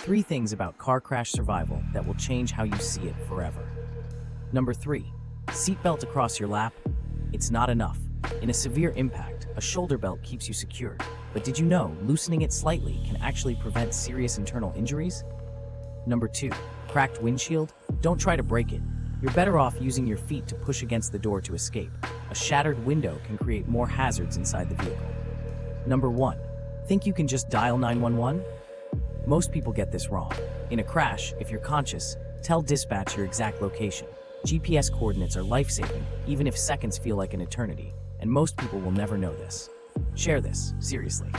3 things about car crash survival that will change how you see it forever. Number 3. Seatbelt across your lap. It's not enough. In a severe impact, a shoulder belt keeps you secured. But did you know loosening it slightly can actually prevent serious internal injuries? Number 2. Cracked windshield. Don't try to break it. You're better off using your feet to push against the door to escape. A shattered window can create more hazards inside the vehicle. Number 1. Think you can just dial 911? Most people get this wrong. In a crash, if you're conscious, tell dispatch your exact location. GPS coordinates are life-saving, even if seconds feel like an eternity, and most people will never know this. Share this, seriously.